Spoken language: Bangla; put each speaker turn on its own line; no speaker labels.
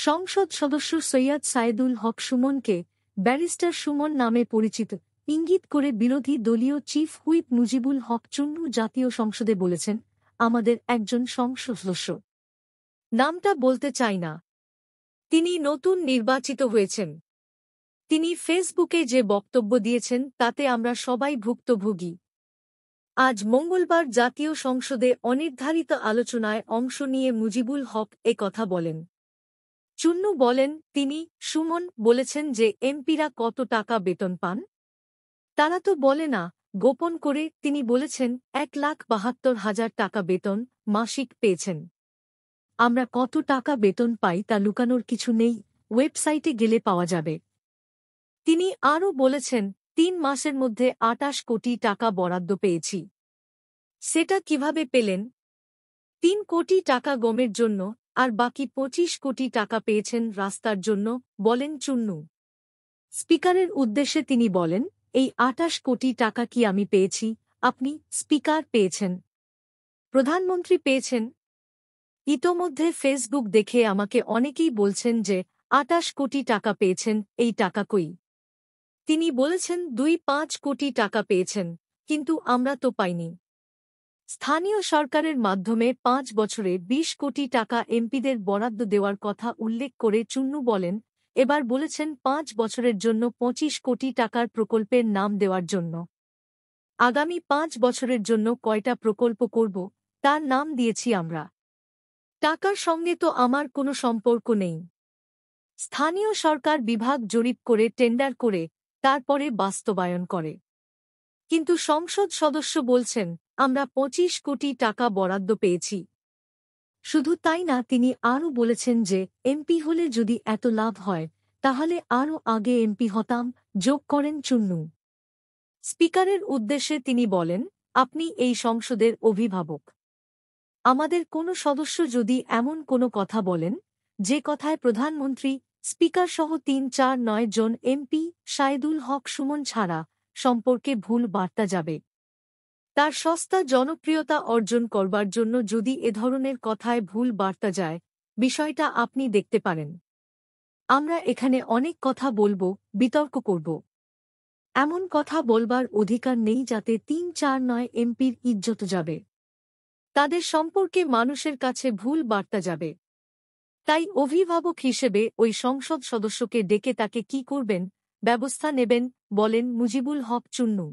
সংসদ সদস্য সৈয়দ সায়েদুল হক সুমনকে ব্যারিস্টার সুমন নামে পরিচিত ইঙ্গিত করে বিরোধী দলীয় চিফ হুইপ মুজিবুল হক চুন্নু জাতীয় সংসদে বলেছেন, আমাদের একজন সংসদ সদস্য। নামটা বলতে চাই না। তিনি নতুন নির্বাচিত হয়েছেন। তিনি ফেসবুকে যে বক্তব্য দিয়েছেন তাতে আমরা সবাই ভুক্তভোগী। আজ মঙ্গলবার জাতীয় সংসদে অনির্ধারিত আলোচনায় অংশ নিয়ে মুজিবুল হক কথা বলেন। চুন্নু বলেন, তিনি সুমন বলেছেন যে এমপিরা কত টাকা বেতন পান তারা তো বলে না। গোপন করে তিনি বলেছেন 1,72,000 টাকা বেতন মাসিক পেয়েছেন। আমরা কত টাকা বেতন পাই তা লুকানোর কিছু নেই, ওয়েবসাইটে গেলে পাওয়া যাবে। তিনি আরও বলেছেন, 3 মাসের মধ্যে 28 কোটি টাকা বরাদ্দ পেয়েছি। সেটা কিভাবে পেলেন? 3 কোটি টাকা গমের জন্য আর বাকি 25 কোটি টাকা পেয়েছেন রাস্তার জন্য, বলেন চুন্নু। স্পিকারের উদ্দেশ্যে তিনি বলেন, এই 28 কোটি টাকা কি আমি পেয়েছি? আপনি স্পিকার পেয়েছেন, প্রধানমন্ত্রী পেয়েছেন। ইতোমধ্যে ফেসবুক দেখে আমাকে অনেকেই বলছেন যে 28 কোটি টাকা পেয়েছেন, এই টাকা কই? তিনি বলেছেন 2-5 কোটি টাকা পেয়েছেন, কিন্তু আমরা তো পাইনি। স্থানীয় সরকারের মাধ্যমে 5 বছরে 20 কোটি টাকা এমপিদের বরাদ্দ দেওয়ার কথা উল্লেখ করে চুন্নু বলেন, এবার বলেছেন 5 বছরের জন্য 25 কোটি টাকার প্রকল্পের নাম দেওয়ার জন্য। আগামী 5 বছরের জন্য কয়টা প্রকল্প করব তার নাম দিয়েছি আমরা। টাকার সঙ্গে তো আমার কোনো সম্পর্ক নেই। স্থানীয় সরকার বিভাগ জরিপ করে টেন্ডার করে তারপরে বাস্তবায়ন করে। কিন্তু সংসদ সদস্য বলছেন, আমরা 25 কোটি টাকা বরাদ্দ পেয়েছি। শুধু তাই না, তিনি আরও বলেছেন যে এমপি হলে যদি এত লাভ হয় তাহলে আরও আগে এমপি হতাম, যোগ করেন চুন্নু। স্পিকারের উদ্দেশ্যে তিনি বলেন, আপনি এই সংসদের অভিভাবক। আমাদের কোনো সদস্য যদি এমন কোনো কথা বলেন যে কথায় প্রধানমন্ত্রী, স্পিকারসহ 3-4-9 জন এমপি সায়েদুল হক সুমন ছাড়া সম্পর্কে ভুল বার্তা যাবে। তার সস্তা জনপ্রিয়তা অর্জন করবার জন্য যদি এ ধরনের কথায় ভুল বার্তা যায়, বিষয়টা আপনি দেখতে পারেন। আমরা এখানে অনেক কথা বলবো, বিতর্ক করব। এমন কথা বলবার অধিকার নেই যাতে 3-4-9 এমপির ইজ্জত যাবে, তাদের সম্পর্কে মানুষের কাছে ভুল বার্তা যাবে। তাই অভিভাবক হিসেবে ওই সংসদ সদস্যকে ডেকে তাকে কি করবেন, ব্যবস্থা নেবেন, বলেন মুজিবুল হক চুন্নু।